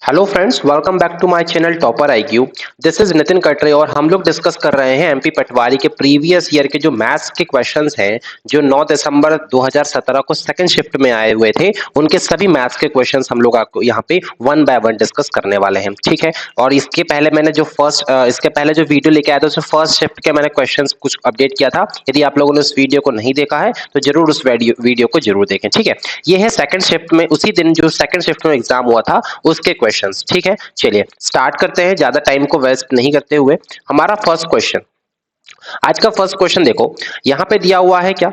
Hello friends, welcome back to my channel topper IQ. This is Nitin Katre और हम लोग discuss कर रहे हैं एमपी पटवारी के प्रीवियस ईयर के जो मैथ्स के क्वेश्चंस हैं जो 9 दिसंबर 2017 को सेकंड शिफ्ट में आए हुए थे। उनके सभी मैथ्स के क्वेश्चंस हम लोग आपको यहाँ पे वन बाय वन डिस्कस करने वाले हैं, ठीक है। और इसके पहले मैंने इसके पहले जो वीडियो लेके आया था उसमें फर्स्ट शिफ्ट के मैंने क्वेश्चन कुछ अपडेट किया था। यदि आप लोगों ने उस वीडियो को नहीं देखा है तो जरूर उस वीडियो को जरूर देखें, ठीक है। ये है सेकंड शिफ्ट में, उसी दिन जो सेकंड शिफ्ट में एग्जाम हुआ था उसके क्वेश्चंस, ठीक है। चलिए स्टार्ट करते हैं ज्यादा टाइम को वेस्ट नहीं करते हुए। हमारा फर्स्ट क्वेश्चन, आज का फर्स्ट क्वेश्चन देखो, यहां पे दिया हुआ है क्या,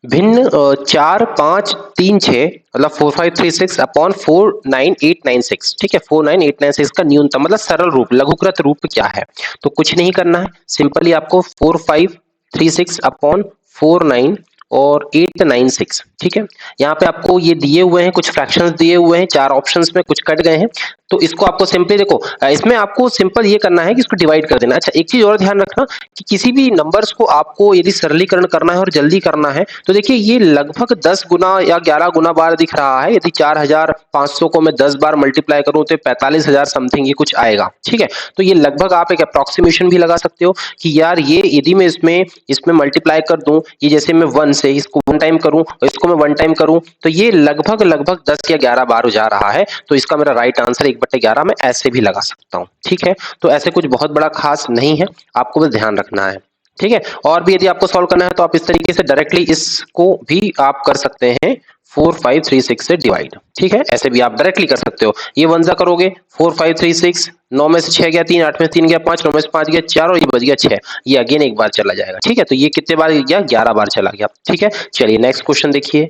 भिन्न 4, 5, 3, 6 मतलब 4536 अपॉन 49896, ठीक है। 49896 का न्यूनतम मतलब सरल रूप, लघुकृत रूप क्या है। तो कुछ नहीं करना है, सिंपली आपको 4536 अपॉन 49 और 896, ठीक है। यहाँ पे आपको ये दिए हुए हैं, कुछ फ्रैक्शंस दिए हुए हैं, चार ऑप्शंस में कुछ कट गए हैं। तो इसको आपको सिंपली देखो, इसमें आपको सिंपल ये करना है कि इसको डिवाइड कर देना। अच्छा, एक चीज और ध्यान रखना कि किसी भी नंबर्स को आपको यदि सरलीकरण करना है और जल्दी करना है तो देखिए ये लगभग 10 गुना या 11 गुना बार दिख रहा है। यदि 4500 को मैं 10 बार मल्टीप्लाई करूं तो 45,000 समथिंग ये कुछ आएगा, ठीक है। तो ये लगभग आप एक अप्रोक्सीमेशन भी लगा सकते हो कि यार ये यदि मैं इसमें मल्टीप्लाई कर दूं, ये जैसे मैं 1 से इसको 1 टाइम करूं और इसको मैं 1 टाइम करूं तो ये लगभग 10 या 11 बार जा रहा है। तो इसका मेरा राइट आंसर 1/11 मैं ऐसे भी लगा सकता हूं, ठीक है। तो ऐसे कुछ बहुत बड़ा खास नहीं है, आपको बस ध्यान रखना है, ठीक है। और भी यदि आपको सॉल्व करना है तो आप इस तरीके से डायरेक्टली इसको भी आप कर सकते हैं 4536 से डिवाइड, ठीक है। ऐसे भी आप डायरेक्टली कर सकते हो। ये 1 जा करोगे 4536, 9 में से 6 गया 3, 8 में से 3 गया 5, 9 में से 5 गया 4 और ये बच गया 6। ये अगेन एक बार चला जाएगा, ठीक है। तो ये कितने बार गया, 11 बार चला गया, ठीक है। चलिए नेक्स्ट क्वेश्चन देखिए।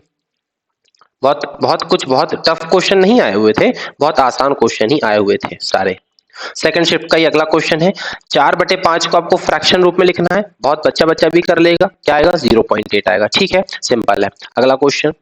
बहुत टफ क्वेश्चन नहीं आए हुए थे, बहुत आसान क्वेश्चन ही आए हुए थे सारे। सेकंड शिफ्ट का ही अगला क्वेश्चन है, 4/5 को आपको फ्रैक्शन रूप में लिखना है। बहुत बच्चा भी कर लेगा, क्या आएगा 0.8 आएगा, ठीक है, सिंपल है। अगला क्वेश्चन,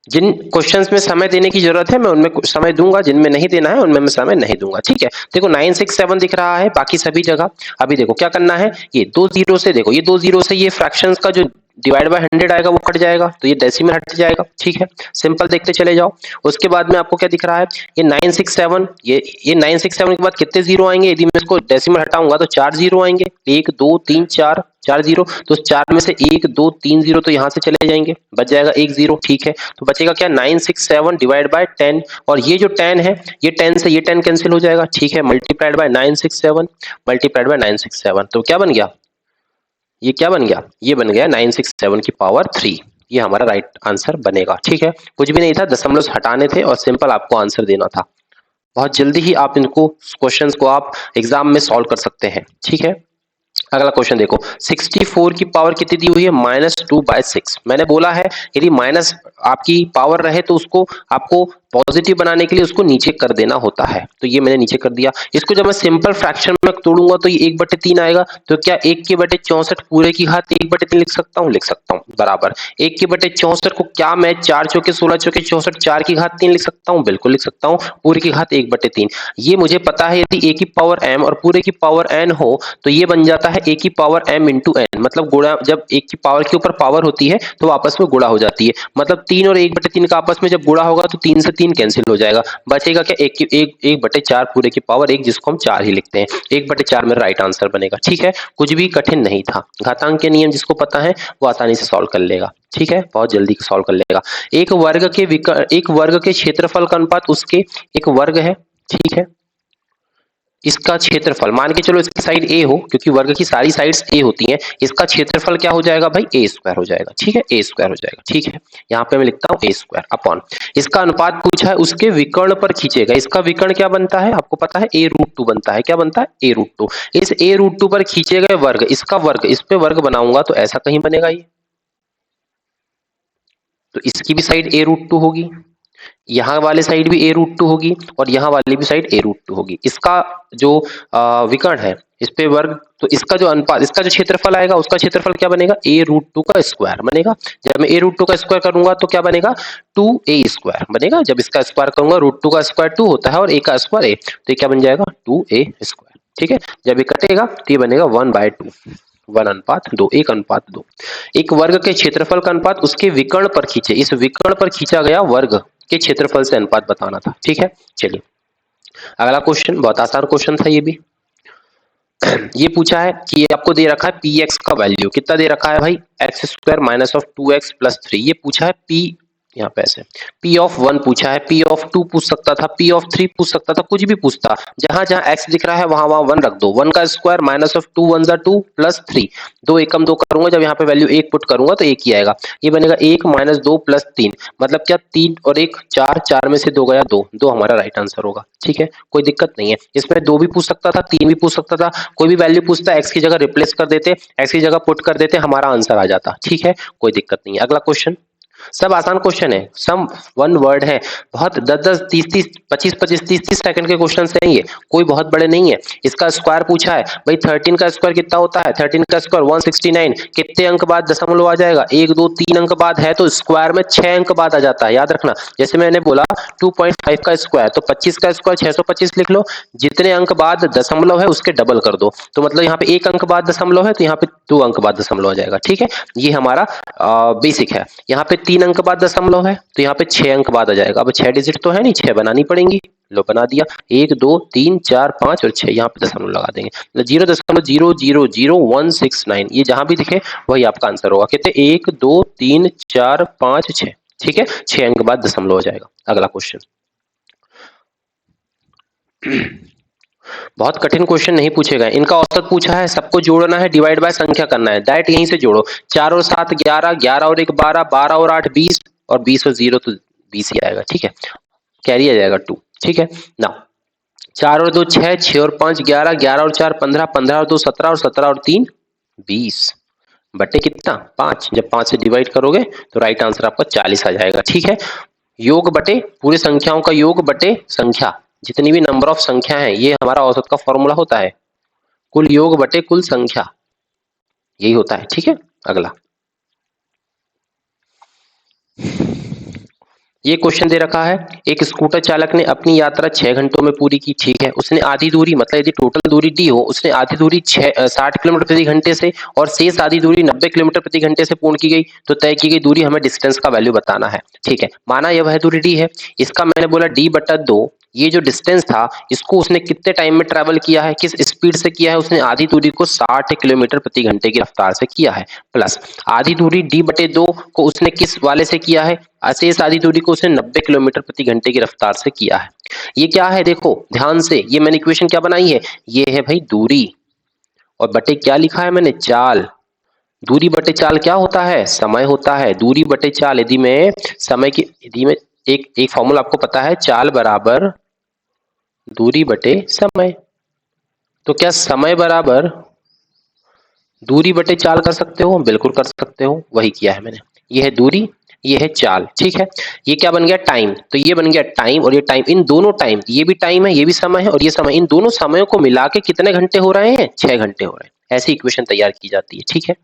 जिन क्वेश्चंस में समय देने की जरूरत है मैं उनमें समय दूंगा, जिनमें नहीं देना है उनमें मैं समय नहीं दूंगा, ठीक है। देखो 967 दिख रहा है, बाकी सभी जगह अभी देखो क्या करना है, ये 2 जीरो से, देखो ये 2 जीरो से ये फ्रैक्शंस का जो डिवाइड बाय 100 आएगा वो कट जाएगा, तो ये डेसिमल हट जाएगा, ठीक है। सिंपल देखते चले जाओ। उसके बाद में आपको क्या दिख रहा है, ये 967, ये 967 के बाद कितने जीरो आएंगे, यदि मैं इसको डेसिमल हटाऊंगा तो 4 जीरो आएंगे, 1 2 3 4, 4 जीरो। तो 4 में से 1 2 3 जीरो तो यहाँ से चले जाएंगे, बच जाएगा 1 जीरो, ठीक है। तो बचेगा क्या, 967 डिवाइड बाय 10, और ये जो 10 है ये 10 से ये 10 कैंसिल हो जाएगा, ठीक है। मल्टीप्लाइड बाय 967, मल्टीप्लाइड बाय 967, तो क्या बन गया, ये क्या बन गया, ये बन गया 967 की पावर 3। ये हमारा राइट आंसर बनेगा, ठीक है। कुछ भी नहीं था, दशमलव हटाने थे और सिंपल आपको आंसर देना था। बहुत जल्दी ही आप इनको क्वेश्चंस को आप एग्जाम में सॉल्व कर सकते हैं, ठीक है। अगला क्वेश्चन देखो, 64 की पावर कितनी दी हुई है, -2/6। मैंने बोला है यदि माइनस आपकी पावर रहे तो उसको आपको पॉजिटिव बनाने के लिए उसको नीचे कर देना होता है, तो ये मैंने नीचे कर दिया। इसको जब मैं सिंपल फ्रैक्शन में तोड़ूंगा तो ये 1/3 आएगा, तो क्या 1/64 पूरे की घात 1/3 लिख सकता हूँ, लिख सकता हूँ, बराबर 1/64 को क्या मैं 4 चौके 16 चौके 64 4 की घात 3 लिख सकता हूँ, बिल्कुल लिख सकता हूँ, पूरे की घात 1/3। ये मुझे पता है यदि a की पावर m और पूरे की पावर n हो तो ये बन जाता है a की पावर m इंटू n, मतलब गुणा, जब एक की पावर के ऊपर पावर होती है तो आपस में गुणा हो जाती है, मतलब 3 और 1/3 का आपस में जब गुणा होगा तो 3 से 3 कैंसिल हो जाएगा, बचेगा क्या 1/4 पूरे की पावर 1, जिसको हम 4 ही लिखते हैं। 1/4 में राइट आंसर बनेगा, ठीक है। कुछ भी कठिन नहीं था, घातांक के नियम जिसको पता है वो आसानी से सॉल्व कर लेगा, ठीक है, बहुत जल्दी सॉल्व कर लेगा। एक वर्ग के क्षेत्रफल का अनुपात उसके, एक वर्ग है, ठीक है, इसका क्षेत्रफल मान के चलो इसकी साइड a हो, क्योंकि वर्ग की सारी साइड्स a होती हैं, इसका क्षेत्रफल क्या हो जाएगा भाई, a² हो जाएगा, ठीक है, a² हो जाएगा, ठीक है। यहाँ पे मैं लिखता हूँ a² अपॉन, इसका अनुपात पूछा है उसके विकर्ण पर खींचेगा, इसका विकर्ण क्या बनता है आपको पता है, a√2 बनता है, क्या बनता है a√2। इस a√2 पर खींचे गए वर्ग, इसका वर्ग, इस पे वर्ग बनाऊंगा तो ऐसा कहीं बनेगा ये, तो इसकी भी साइड a√2 होगी, यहाँ वाले साइड भी a√2 होगी और यहाँ वाली भी साइड a√2 होगी। इसका जो विकर्ण है इस पे वर्ग, तो इसका जो अनुपात, इसका जो क्षेत्रफल आएगा उसका क्षेत्रफल क्या बनेगा, a√2 का स्क्वायर बनेगा। जब मैं a√2 का स्क्वायर करूंगा तो क्या बनेगा, 2a² बनेगा। जब इसका स्क्वायर करूंगा, √2 का स्क्वायर 2 होता है और a का स्क्वायर a, तो ये क्या बन जाएगा 2a², ठीक है। जब ये कटेगा तो ये बनेगा 1/2, 1:2, 1:2। एक वर्ग के क्षेत्रफल का अनुपात उसके विकर्ण पर खींचे, इस विकर्ण पर खींचा गया वर्ग, के क्षेत्रफल से अनुपात बताना था। ठीक है, चलिए अगला क्वेश्चन, बहुत आसान क्वेश्चन था ये भी। ये पूछा है कि ये आपको दे रखा है पी एक्स का वैल्यू कितना दे रखा है भाई, x square minus of 2x plus 3। ये पूछा है पी, यहाँ पे ऐसे पी ऑफ 1 पूछा है, पी ऑफ 2 पूछ सकता था, पी ऑफ 3 पूछ सकता था, कुछ भी पूछता। जहां जहां x दिख रहा है वहां वहां 1 रख दो। 1 का स्क्वायर माइनस ऑफ 2 1 2 प्लस 3, 2 एकम 2 करूंगा, जब यहाँ पे वैल्यू 1 पुट करूंगा तो 1 ही आएगा। ये बनेगा 1 माइनस 2 प्लस 3, मतलब क्या 3 और 1 4, 4 में से 2 गया 2, 2 हमारा राइट आंसर होगा। ठीक है, कोई दिक्कत नहीं है इसमें, 2 भी पूछ सकता था, 3 भी पूछ सकता था, कोई भी वैल्यू पूछता, x की जगह रिप्लेस कर देते, x की जगह पुट कर देते, हमारा आंसर आ जाता। ठीक है, कोई दिक्कत नहीं है। अगला क्वेश्चन, सब आसान क्वेश्चन है, सम वन वर्ड है, बहुत 10-10 30-30 25-25 30-30 सेकंड के क्वेश्चन हैं ये, कोई बहुत बड़े नहीं है। इसका स्क्वायर पूछा है भाई, 13 का स्क्वायर कितना होता है, 13 का स्क्वायर 169, कितने अंक बाद दशमलव आ जाएगा, 1 2 3 अंक बाद है तो स्क्वायर में 6 अंक बाद आ जाता है, याद रखना। जैसे मैंने बोला 2.5 का स्क्वायर, तो 25 का स्क्वायर 625 लिख लो, जितने अंक बाद दशमलव है उसके डबल कर दो, तो मतलब यहाँ पे 1 अंक बाद दशमलव है तो यहाँ पे 2 अंक बाद दशमलव आ जाएगा। ठीक है, ये हमारा बेसिक है। यहाँ पे 3 अंक बाद दशमलव है तो यहाँ पे 6 अंक बाद आ जाएगा। अब 6 डिजिट तो है नहीं, 6 बनानी पड़ेंगी, लो बना दिया, 1 2 3 4 5 और 6, यहाँ पे दशमलव लगा देंगे, 0.0000169, ये जहां भी दिखे वही आपका आंसर होगा। कितने, 1 2 3 4 5 6। ठीक है, 6 अंक बाद दशमलव हो जाएगा। अगला क्वेश्चन, बहुत कठिन क्वेश्चन नहीं पूछे गए, इनका औसत पूछा है, सबको जोड़ना है, डिवाइड बाय संख्या करना है, डायरेक्ट यहीं से जोड़ो, 4 और 7 11, 11 और 1 12, 12 और 8 20, और 20 और 0 तो 20 ही आएगा। ठीक है, कैरी आ जाएगा 2। ठीक है ना, 4 और 2 6, 6 और 5 11, 11 और 4 15, 15 और 2 17, और 17 और 3 20, बटे कितना 5, जब 5 से डिवाइड करोगे तो राइट आंसर आपका 40 आ जाएगा। ठीक है, योग बटे पूरी संख्याओं का योग बटे संख्या, जितनी भी नंबर ऑफ संख्या है, ये हमारा औसत का फॉर्मूला होता है, कुल योग बटे कुल संख्या, यही होता है। ठीक है, अगला ये क्वेश्चन दे रखा है, एक स्कूटर चालक ने अपनी यात्रा 6 घंटों में पूरी की। ठीक है, उसने आधी दूरी, मतलब यदि टोटल दूरी डी हो, उसने आधी दूरी 60 किलोमीटर प्रति घंटे से और शेष आधी दूरी 90 किलोमीटर प्रति घंटे से पूर्ण की गई, तो तय की गई दूरी हमें डिस्टेंस का वैल्यू बताना है। ठीक है, माना यह वह दूरी डी है, इसका मैंने बोला डी बटा 2, ये जो डिस्टेंस था इसको उसने कितने टाइम में ट्रैवल किया है, किस स्पीड से किया है, उसने आधी दूरी को 60 किलोमीटर प्रति घंटे की रफ्तार से किया है, प्लस आधी दूरी डी बटे 2 को उसने किस वाले से किया है, शेष आधी दूरी को उसने 90 किलोमीटर प्रति घंटे की रफ्तार से किया है। ये क्या है, देखो ध्यान से, ये मैंने इक्वेशन क्या बनाई है, ये है भाई दूरी, और बटे क्या लिखा है मैंने, चाल। दूरी बटे चाल क्या होता है, समय होता है। दूरी बटे चाल, यदि मैं समय की, यदि मैं एक फॉर्मूला आपको पता है, चाल बराबर दूरी बटे समय, तो क्या समय बराबर दूरी बटे चाल कर सकते हो, बिल्कुल कर सकते हो, वही किया है मैंने। ये है दूरी, ये है चाल। ठीक है, ये क्या बन गया, टाइम, तो ये बन गया टाइम, और ये टाइम, इन दोनों टाइम, ये भी टाइम है, ये भी समय है, और ये समय, इन दोनों समयों को मिला के कितने घंटे हो रहे हैं, 6 घंटे हो रहे हैं। ऐसी इक्वेशन तैयार की जाती है। ठीक है,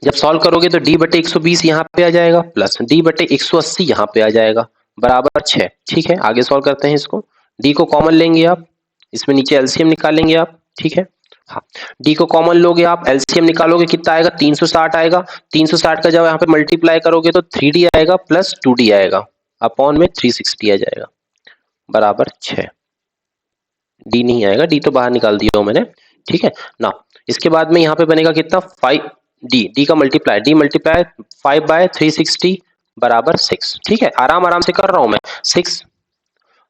जब सॉल्व करोगे तो d बटे 120 यहाँ पे आ जाएगा, प्लस d बटे 180 यहाँ पे आ जाएगा, बराबर 6। ठीक है, आगे सॉल्व करते हैं इसको, d को कॉमन लेंगे आप, इसमें नीचे एलसीएम निकालेंगे आप। ठीक है, हाँ, d को कॉमन लोगे आप, एलसीएम निकालोगे, कितना आएगा, 360 आएगा। 360 का जब यहाँ पे मल्टीप्लाई करोगे तो 3d आएगा प्लस 2d आएगा, अपॉन में 360 आ जाएगा, बराबर 6। d नहीं आएगा, d तो बाहर निकाल दिया हूं मैंने। ठीक है ना, इसके बाद में यहाँ पे बनेगा कितना, 5 d का मल्टीप्लाई, d मल्टीप्लाई 5 बाय 360 बराबर 6। ठीक है, आराम आराम से कर रहा हूं मैं, 6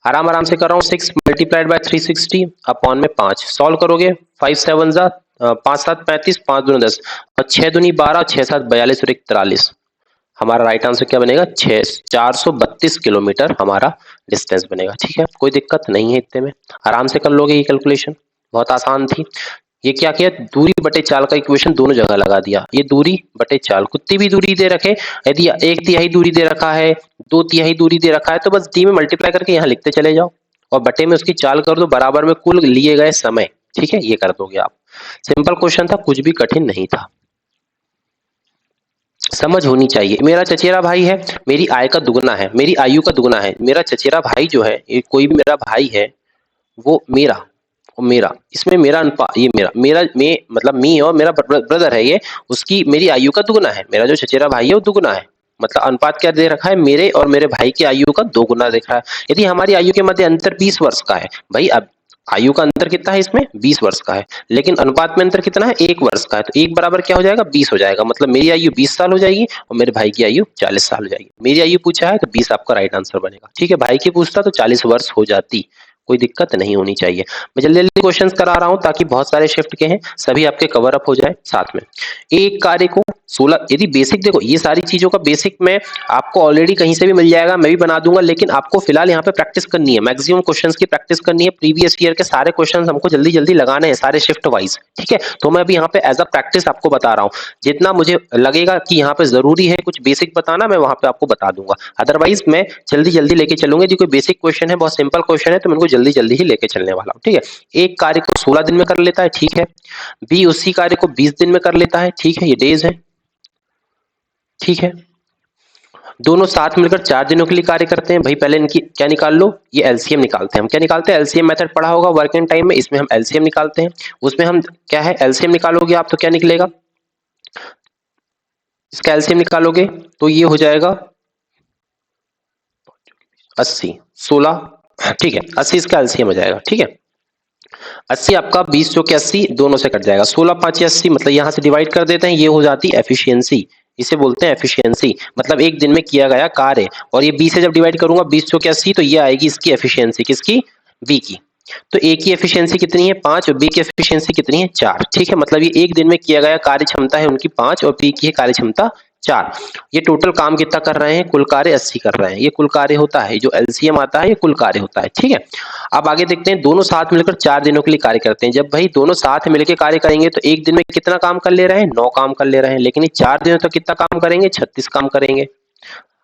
आराम आराम से कर रहा हूँ, 6 मल्टीप्लाइड बाय 360 अपॉन में 5, सॉल्व करोगे 5 7 जा 5 7 35, 5 दूनी 10, और 6 दूनी 12, 6 7 42 और 1 43, हमारा राइट आंसर क्या बनेगा, 432 किलोमीटर हमारा डिस्टेंस बनेगा। ठीक है, कोई दिक्कत नहीं है, इतने में आराम से कर लोगे ये कैलकुलेशन, बहुत आसान थी। ये क्या किया, दूरी बटे चाल का इक्वेशन दोनों जगह लगा दिया, ये दूरी बटे चाल, कितनी भी दूरी दे रखे, यदि 1/3 दूरी दे रखा है, 2/3 दूरी दे रखा है, तो बस डी में मल्टीप्लाई करके यहाँ लिखते चले जाओ, और बटे में उसकी चाल कर दो, बराबर में कुल लिए गए समय। ठीक है, ये कर दोगे आप, सिंपल क्वेश्चन था, कुछ भी कठिन नहीं था, समझ होनी चाहिए। मेरा चचेरा भाई है, मेरी आय का दुगना है, मेरी आयु का दुगना है। मेरा चचेरा भाई जो है, कोई भी मेरा भाई है, वो मेरा और मेरा, इसमें मेरा अनुपात, ये मेरा मतलब मी और मेरा ब्रदर है, ये उसकी मेरी आयु का दुगना है, मेरा जो चचेरा भाई है वो दुगना है, मतलब अनुपात क्या दे रखा है, मेरे और मेरे भाई की आयु का 2 गुना दिख रहा है। यदि हमारी आयु के मध्य अंतर 20 वर्ष का है, भाई अब आयु का अंतर कितना है इसमें, 20 वर्ष का है, लेकिन अनुपात में अंतर कितना है, 1 वर्ष का है, तो 1 बराबर क्या हो जाएगा, 20 हो जाएगा। मतलब मेरी आयु 20 साल हो जाएगी और मेरे भाई की आयु 40 साल हो जाएगी। मेरी आयु पूछा है तो 20 आपका राइट आंसर बनेगा। ठीक है, भाई की पूछता तो 40 वर्ष हो जाती, कोई दिक्कत नहीं होनी चाहिए। मैं जल्दी जल्दी क्वेश्चंस करा रहा हूं ताकि बहुत सारे शिफ्ट के हैं, सभी आपके कवर अप हो जाए साथ में। एक कार्य को 16, यदि बेसिक देखो ये सारी चीजों का बेसिक में आपको ऑलरेडी कहीं से भी मिल जाएगा, मैं भी बना दूंगा, लेकिन आपको फिलहाल यहाँ पे प्रैक्टिस करनी है, मैक्सिमम क्वेश्चंस की प्रैक्टिस करनी है। प्रीवियस ईयर के सारे क्वेश्चंस हमको जल्दी जल्दी लगाने हैं, सारे शिफ्ट वाइज। ठीक है, तो मैं अभी यहाँ पे एज अ प्रैक्टिस आपको बता रहा हूँ, जितना मुझे लगेगा कि यहाँ पे जरूरी है कुछ बेसिक बताना, मैं वहां पे आपको बता दूंगा। अदरवाइज मैं जल्दी जल्दी लेके चलूंगा। यदि कोई बेसिक क्वेश्चन है, बहुत सिंपल क्वेश्चन है, तो मैं उनको जल्दी जल्दी ही लेके चलने वाला हूँ। ठीक है, एक कार्य को 16 दिन में कर लेता है, ठीक है, बी उसी कार्य को 20 दिन में कर लेता है, ठीक है, ये डेज है, ठीक है, दोनों साथ मिलकर 4 दिनों के लिए कार्य करते हैं। भाई पहले इनकी क्या निकाल लो, ये एलसीएम निकालते हैं। हम क्या निकालते हैं, एलसीएम मेथड पढ़ा होगा वर्किंग टाइम में, इसमें हम एलसीएम निकालते हैं। उसमें हम क्या है, एलसीएम निकालोगे आप तो क्या निकलेगा, इसका एलसीएम निकालोगे तो ये हो जाएगा 80, 16, ठीक है, 80 इसका एलसीएम हो जाएगा। ठीक है, 80 आपका 20 जो कि 80 दोनों से कट जाएगा, 16 5 80, मतलब यहां से डिवाइड कर देते हैं, ये हो जाती है एफिशिएंसी। इसे बोलते हैं एफिशिएंसी, मतलब एक दिन में किया गया कार्य। और ये 20 से जब डिवाइड करूंगा 20 जो कि 80, तो ये आएगी इसकी एफिशिएंसी, किसकी, बी की। तो ए की एफिशिएंसी कितनी है, 5, और बी की एफिशिएंसी कितनी है, 4। ठीक है, मतलब ये एक दिन में किया गया कार्य क्षमता है उनकी 5 और बी की है कार्य क्षमता 4। ये टोटल काम कितना कर रहे हैं, कुल कार्य 80 कर रहे हैं। ये कुल कार्य होता है, जो एलसीएम आता है ये कुल कार्य होता है। ठीक है, अब आगे देखते हैं, दोनों साथ मिलकर 4 दिनों के लिए कार्य करते हैं। जब भाई दोनों साथ मिलकर कार्य करेंगे तो एक दिन में कितना काम कर ले रहे हैं, 9 काम कर ले रहे हैं, लेकिन ये 4 दिनों तक कितना काम करेंगे, 36 काम करेंगे।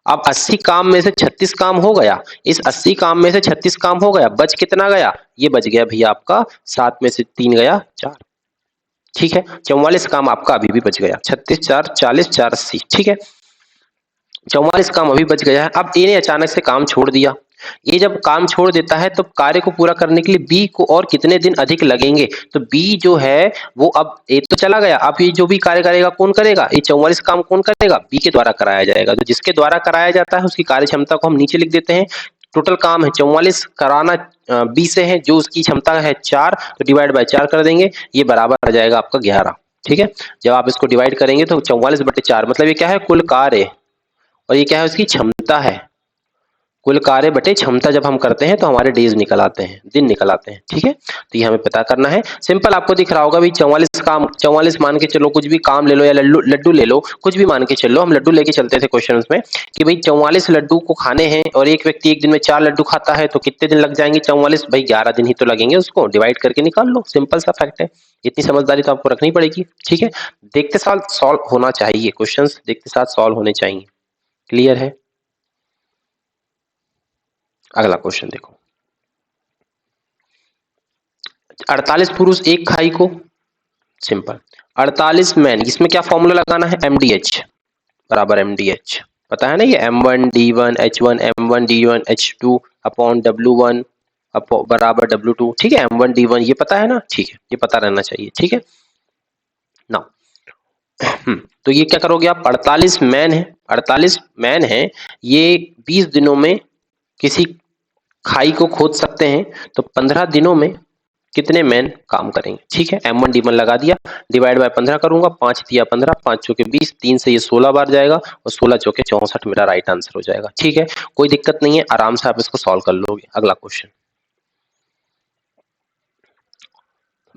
अब 80 काम में से 36 काम हो गया, इस 80 काम में से 36 काम हो गया, बच कितना गया, ये बच गया भैया आपका 7 में से 3 गया 4। ठीक है, 44 काम आपका अभी भी बच गया, 36 4 40 4 80। ठीक है, 44 काम अभी बच गया है। अब ए ने अचानक से काम छोड़ दिया। ये जब काम छोड़ देता है तो कार्य को पूरा करने के लिए बी को और कितने दिन अधिक लगेंगे, तो बी जो है वो, अब ए तो चला गया, अब ये जो भी कार्य करेगा कौन करेगा, ये 44 काम कौन करेगा, बी के द्वारा कराया जाएगा। तो जिसके द्वारा कराया जाता है उसकी कार्य क्षमता को हम नीचे लिख देते हैं। टोटल काम है 44, कराना बी से है, जो उसकी क्षमता है 4, तो डिवाइड बाय 4 कर देंगे, ये बराबर आ जाएगा आपका 11। ठीक है, जब आप इसको डिवाइड करेंगे तो 44/4, मतलब ये क्या है, कुल कार्य, और ये क्या है, उसकी क्षमता है। कुल कार्य बटे क्षमता जब हम करते हैं तो हमारे डेज निकल आते हैं, दिन निकल आते हैं। ठीक है, तो ये हमें पता करना है। सिंपल आपको दिख रहा होगा भाई, 44 काम, 44 मान के चलो, कुछ भी काम ले लो या लड्डू ले लो, कुछ भी मान के चलो। हम लड्डू लेके चलते थे क्वेश्चन में कि भाई 44 लड्डू को खाने हैं और एक व्यक्ति एक दिन में 4 लड्डू खाता है, तो कितने दिन लग जाएंगे, 44, भाई 11 दिन ही तो लगेंगे, उसको डिवाइड करके निकाल लो, सिंपल सा फैक्ट है। इतनी समझदारी तो आपको रखनी पड़ेगी। ठीक है, देखते साथ सॉल्व होना चाहिए, क्वेश्चन देखते साथ सॉल्व होने चाहिए। क्लियर है, अगला क्वेश्चन देखो, 48 पुरुष एक खाई को, सिंपल, 48 मैन, इसमें क्या फॉर्मूला लगाना है, MDH बराबर MDH, पता है ना, ये M1 D1 H1 M1 D1 H2 upon W1 बराबर W2। ठीक है, M1 D1 ये पता है ना, ठीक है, ये पता रहना चाहिए। ठीक है ना, तो ये क्या करोगे आप, 48 मैन है, 48 मैन है, ये 20 दिनों में किसी खाई को खोद सकते हैं, तो 15 दिनों में कितने मैन काम करेंगे। ठीक है, M1 D1 लगा दिया, डिवाइड बाय 15 करूंगा, 5 दिया 15, 5 चौके 20, 3 से ये 16 बार जाएगा और 16 चौके 64 मेरा राइट आंसर हो जाएगा। ठीक है, कोई दिक्कत नहीं है, आराम से आप इसको सॉल्व कर लोगे। अगला क्वेश्चन,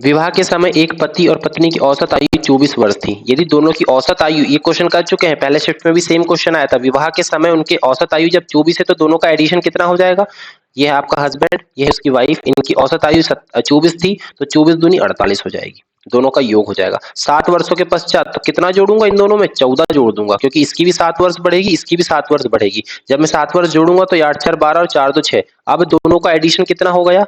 विवाह के समय एक पति और पत्नी की औसत आयु 24 वर्ष थी। यदि दोनों की औसत आयु, ये क्वेश्चन कर चुके हैं, पहले शिफ्ट में भी सेम क्वेश्चन आया था, विवाह के समय उनके औसत आयु जब 24 है तो दोनों का एडिशन कितना हो जाएगा, ये है आपका हस्बैंड, ये है उसकी वाइफ, इनकी औसत आयु 24 थी, तो 24 दूनी 48 हो जाएगी, दोनों का योग हो जाएगा। 7 वर्षों के पश्चात तो कितना जोड़ूंगा इन दोनों में, 14 जोड़ दूंगा, क्योंकि इसकी भी 7 वर्ष बढ़ेगी, इसकी भी 7 वर्ष बढ़ेगी। जब मैं 7 वर्ष जोड़ूंगा तो 8 4 12 और 4 2 6, अब दोनों का एडिशन कितना हो गया,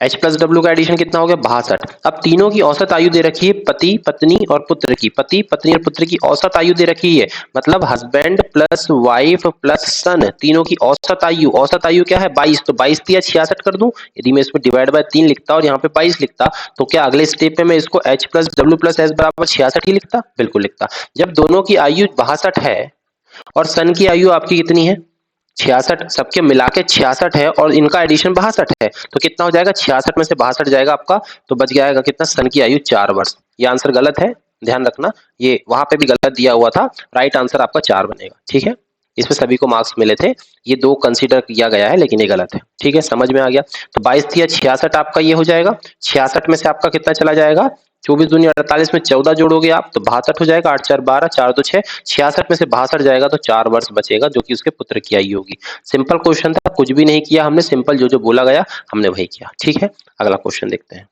H प्लस डब्ल्यू का एडिशन कितना हो गया, 62। अब तीनों की औसत आयु दे रखी है, पति पत्नी और पुत्र की, पति पत्नी और पुत्र की औसत आयु दे रखी है, मतलब हस्बैंड प्लस वाइफ प्लस सन, तीनों की औसत आयु, औसत आयु क्या है 22, तो 22 दिया 66 कर दूं। यदि मैं इसमें डिवाइड बाय 3 लिखता और यहाँ पे 22 लिखता, तो क्या अगले स्टेप में मैं इसको H plus W plus S बराबर 66 ही लिखता, बिल्कुल लिखता। जब दोनों की आयु 62 है, और सन की आयु आपकी कितनी है 66, सबके मिला के 66 है और इनका एडिशन 62 है, तो कितना हो जाएगा 66 में से 62 जाएगा आपका, तो बच जाएगा कितना सन की आयु 4 वर्ष। ये आंसर गलत है, ध्यान रखना, ये वहां पे भी गलत दिया हुआ था, राइट आंसर आपका 4 बनेगा। ठीक है, इसमें सभी को मार्क्स मिले थे, ये 2 कंसीडर किया गया है लेकिन ये गलत है। ठीक है, समझ में आ गया। तो 22 दिया 66 आपका ये हो जाएगा, 66 में से आपका कितना चला जाएगा 24 दूनी 48 में 14 जोड़ोगे आप तो 62 हो जाएगा, 8 4 12 4 2 6, 66 में से 62 जाएगा तो 4 वर्ष बचेगा जो कि उसके पुत्र की आयु होगी। सिंपल क्वेश्चन था, कुछ भी नहीं किया हमने, सिंपल जो जो बोला गया हमने वही किया। ठीक है, अगला क्वेश्चन देखते हैं।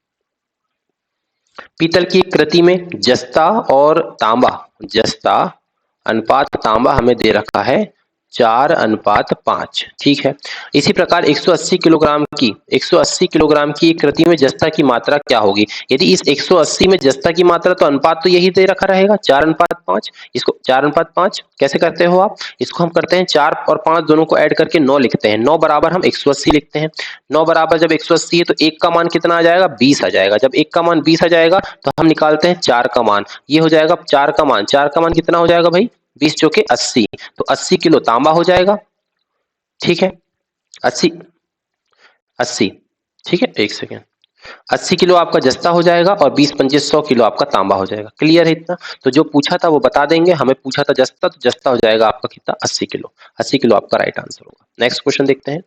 पीतल की एक कृति में जस्ता और तांबा, जस्ता अनुपात तांबा हमें दे रखा है 4:5। ठीक है, इसी प्रकार 180 किलोग्राम की 180 किलोग्राम की एक कृति में जस्ता की मात्रा क्या होगी? यदि इस 180 में जस्ता की मात्रा, तो अनुपात तो यही दे रखा रहेगा 4:5। इसको 4:5 कैसे करते हो आप? इसको हम करते हैं 4 और 5 दोनों को ऐड करके 9 लिखते हैं, 9 बराबर हम 180 लिखते हैं। 9 बराबर जब 180 है तो 1 का मान कितना आ जाएगा 20 आ जाएगा। जब 1 का मान 20 आ जाएगा तो हम निकालते हैं 4 का मान, ये हो जाएगा 4 का मान, 4 का मान कितना हो जाएगा भाई 20 जो कि 80, तो 80 किलो तांबा हो जाएगा। ठीक है, 80 80, ठीक है, एक सेकेंड, 80 किलो आपका जस्ता हो जाएगा और 20 25 100 किलो आपका तांबा हो जाएगा। क्लियर है इतना? तो जो पूछा था वो बता देंगे, हमें पूछा था जस्ता, तो जस्ता हो जाएगा आपका कितना 80 किलो। 80 किलो आपका राइट आंसर होगा। नेक्स्ट क्वेश्चन देखते हैं।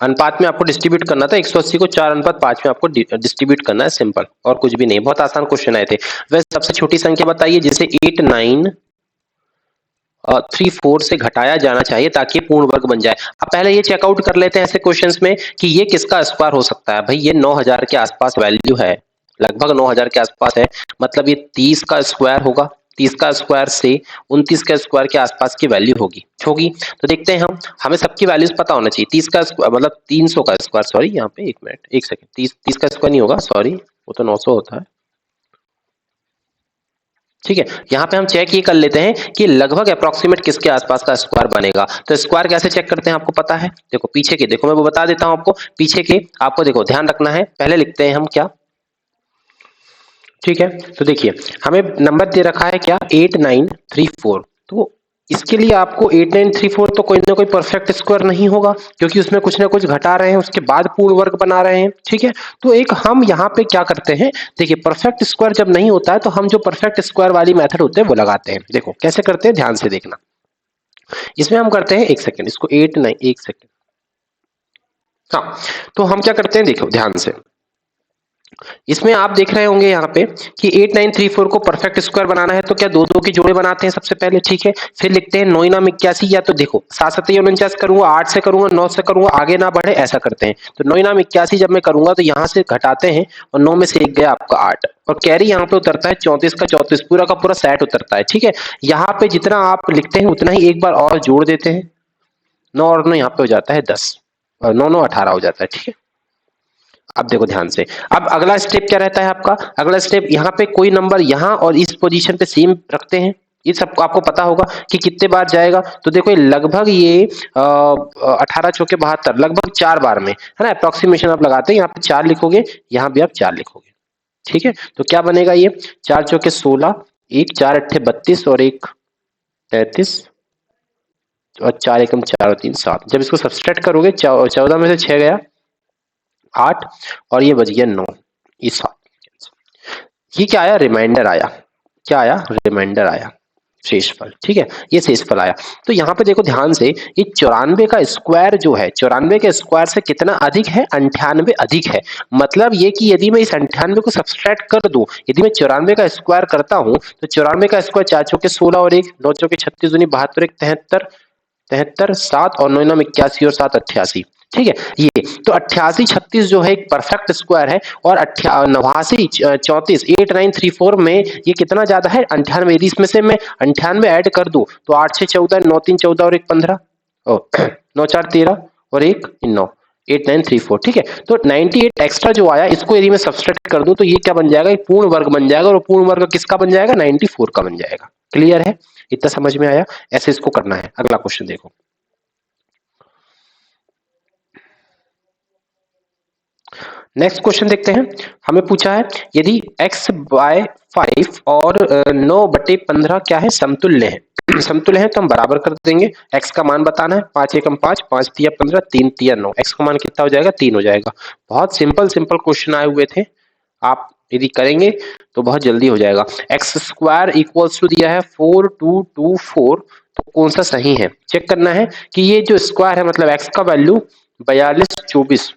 अनुपात में आपको डिस्ट्रीब्यूट करना था 180 को 4:5 में आपको डिस्ट्रीब्यूट करना है, सिंपल, और कुछ भी नहीं, बहुत आसान क्वेश्चन आए थे। वैसे सबसे छोटी संख्या बताइए जिसे 8 9 3 4 से घटाया जाना चाहिए ताकि पूर्ण वर्ग बन जाए। अब पहले ये चेकआउट कर लेते हैं ऐसे क्वेश्चंस में कि ये किसका स्क्वायर हो सकता है। भाई ये 9000 के आसपास वैल्यू है, लगभग 9000 के आसपास है, मतलब ये 30 का स्क्वायर होगा, 30 का स्क्वायर से 29 का स्क्वायर के आसपास की वैल्यू होगी होगी तो देखते हैं हम, हमें सबकी वैल्यूज पता होना चाहिए। 30 का मतलब 300 का स्क्वायर, सॉरी यहाँ पे 1 मिनट 1 सेकंड, 30 का स्क्वायर नहीं होगा, सॉरी वो तो 900 होता है। ठीक है, यहाँ पे हम चेक ये कर लेते हैं कि लगभग अप्रोक्सीमेट किसके आसपास का स्क्वायर बनेगा। तो स्क्वायर कैसे चेक करते हैं आपको पता है? देखो पीछे के, देखो मैं वो बता देता हूं आपको, पीछे के आपको देखो ध्यान रखना है। पहले लिखते हैं हम क्या, ठीक है, तो देखिए हमें नंबर दे रखा है क्या 8934, तो इसके लिए आपको 8934 तो कोई ना कोई परफेक्ट स्क्वायर नहीं होगा क्योंकि उसमें कुछ ना कुछ घटा रहे हैं, उसके बाद पूर्ण वर्ग बना रहे हैं। ठीक है, तो एक हम यहाँ पे क्या करते हैं, देखिए परफेक्ट स्क्वायर जब नहीं होता है तो हम जो परफेक्ट स्क्वायर वाली मेथड होते हैं वो लगाते हैं। देखो कैसे करते हैं, ध्यान से देखना। इसमें हम करते हैं, एक सेकेंड, इसको 89, एक सेकेंड, हाँ, तो हम क्या करते हैं देखो ध्यान से, इसमें आप देख रहे होंगे यहाँ पे कि 8934 को परफेक्ट स्क्वायर बनाना है तो क्या दो दो के जोड़े बनाते हैं सबसे पहले। ठीक है, फिर लिखते हैं 9 9 81, या तो देखो 7 7 49 करूंगा, 8 से करूंगा, 9 से करूंगा, आगे ना बढ़े ऐसा करते हैं। तो 9 9 81 जब मैं करूंगा तो यहाँ से घटाते हैं और 9 में से एक गया आपका 8 और कैरी यहाँ पे उतरता है 34 का 34, पूरा का पूरा सेट उतरता है। ठीक है, यहाँ पे जितना आप लिखते हैं उतना ही एक बार और जोड़ देते हैं, 9 और 9 यहाँ पे हो जाता है 10 और 9 9 18 हो जाता है। ठीक है, अब देखो ध्यान से, अब अगला स्टेप क्या रहता है आपका, अगला स्टेप यहाँ पे कोई नंबर यहाँ और इस पोजीशन पे सेम रखते हैं, ये सब आपको पता होगा कि कितने बार जाएगा। तो देखो ये लगभग ये 18 चौके 72, लगभग 4 बार में है ना, अप्रोक्सीमेशन आप लगाते हैं, यहाँ पे 4 लिखोगे, यहाँ भी आप 4 लिखोगे। ठीक है, तो क्या बनेगा ये 4 चौके 16, एक 4 अट्ठे 32 और एक 33 और 4 एकम 4 और 3 7, जब इसको सब्सट्रैक्ट करोगे 14 में से 6 गया 8 और ये बच गया 9, ये 7, ये क्या आया रिमाइंडर आया, क्या आया रिमाइंडर आया, शेषफल। ठीक है, ये शेषफल आया। तो यहाँ पे देखो ध्यान से, ये 94 का स्क्वायर जो है, 94 के स्क्वायर से कितना अधिक है 98 अधिक है। मतलब ये कि यदि मैं इस 98 को सब्सट्रैक्ट कर दूं, यदि मैं 94 का स्क्वायर करता हूं तो 94 का स्क्वायर 4 चौके 16 और 1 9 चौके 36 दूनी 72 एक 73 73 7 और 9 9 81 और 7 88। ठीक है, ये तो 88 36 जो है एक परफेक्ट स्क्वायर है और 89 34 8934 में ये कितना ज्यादा है 98, यदि इसमें से मैं 98 ऐड कर दूं तो 8 6 14 9 3 14 और 1 15 9 4 13 और 1 9 8934। ठीक है, तो 98 एक्स्ट्रा जो आया इसको यदि मैं सब्सट्रैक्ट कर दूं तो ये क्या बन जाएगा, एक पूर्ण वर्ग बन जाएगा और पूर्ण वर्ग किसका बन जाएगा 94 का बन जाएगा। क्लियर है, इतना समझ में आया? ऐसे इसको करना है। अगला क्वेश्चन देखो, नेक्स्ट क्वेश्चन देखते हैं। हमें पूछा है यदि x बाय 5 और 9/15 क्या है, समतुल्य है। समतुल्य है तो हम बराबर कर देंगे। x का मान बताना है, 5 एकम 5, 5 तिया 15, 3 तिया 9। x का मान कितना हो जाएगा, 3 हो जाएगा। बहुत सिंपल सिंपल क्वेश्चन आए हुए थे, आप यदि करेंगे तो बहुत जल्दी हो जाएगा। एक्स स्क्वायर इक्वल्स टू दिया है 4224, तो कौन सा सही है चेक करना है कि ये जो स्क्वायर है मतलब x का वैल्यू 4224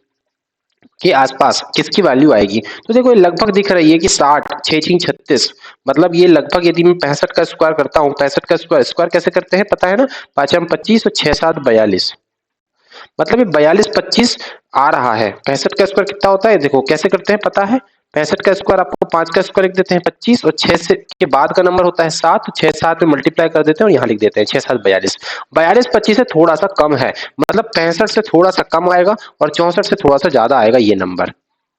के आसपास किसकी वैल्यू आएगी। तो देखो ये लगभग दिख रही है कि 60, 6 36, मतलब ये लगभग यदि मैं 65 का स्क्वायर करता हूँ, 65 का स्क्वायर स्क्वायर कैसे करते हैं पता है ना, 5 25 और 6 7 42, मतलब ये 42 25 आ रहा है। 65 का स्क्वायर कितना होता है, देखो कैसे करते हैं पता है। 65 का स्क्वायर आपको 5 का स्क्वायर लिख देते हैं 25, और 6 से के बाद का नंबर होता है 7, 6 7 में मल्टीप्लाई कर देते हैं और यहाँ लिख देते हैं 6 7 42। 42 25 से थोड़ा सा कम है, मतलब 65 से थोड़ा सा कम आएगा और 64 से थोड़ा सा ज्यादा आएगा ये नंबर,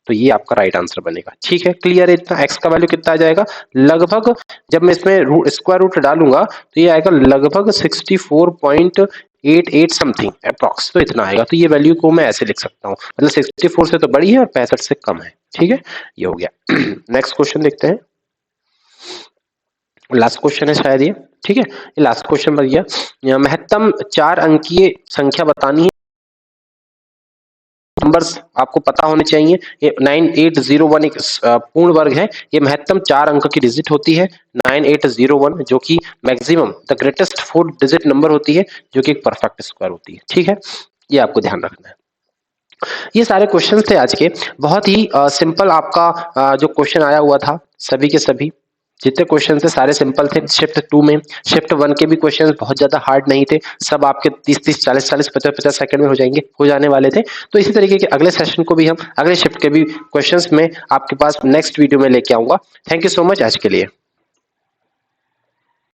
तो ये आपका राइट आंसर बनेगा। ठीक है, क्लियर है इतना। एक्स का वैल्यू कितना आ जाएगा, लगभग जब मैं इसमें स्क्वायर रूट डालूंगा तो ये आएगा लगभग 64.88 समथिंग अप्रॉक्स, तो इतना आएगा। तो ये वैल्यू को मैं ऐसे लिख सकता हूँ, मतलब 64 से तो बड़ी है और 65 से कम है। ठीक है, ये हो गया। नेक्स्ट क्वेश्चन देखते हैं, लास्ट क्वेश्चन है शायद ये। ठीक है, ये लास्ट क्वेश्चन बन गया। महत्तम 4 अंकीय संख्या बतानी है, नंबर्स आपको पता होने चाहिए। ये 9801 एक पूर्ण वर्ग है, ये महत्तम 4 अंक की डिजिट होती है 9801, जो कि maximum the greatest 4 digit number होती है, जो कि एक परफेक्ट स्क्वायर होती है। ठीक है, ये आपको ध्यान रखना है। ये सारे क्वेश्चन थे आज के, बहुत ही सिंपल आपका जो क्वेश्चन आया हुआ था, सभी के सभी जितने क्वेश्चन थे सारे सिंपल थे। शिफ्ट 2 में, शिफ्ट 1 के भी क्वेश्चंस बहुत ज्यादा हार्ड नहीं थे, सब आपके 30 40 40 50 50 सेकंड में हो जाने वाले थे। तो इसी तरीके के अगले सेशन को भी हम अगले शिफ्ट के भी क्वेश्चंस में आपके पास नेक्स्ट वीडियो में लेके आऊंगा। थैंक यू सो मच आज के लिए।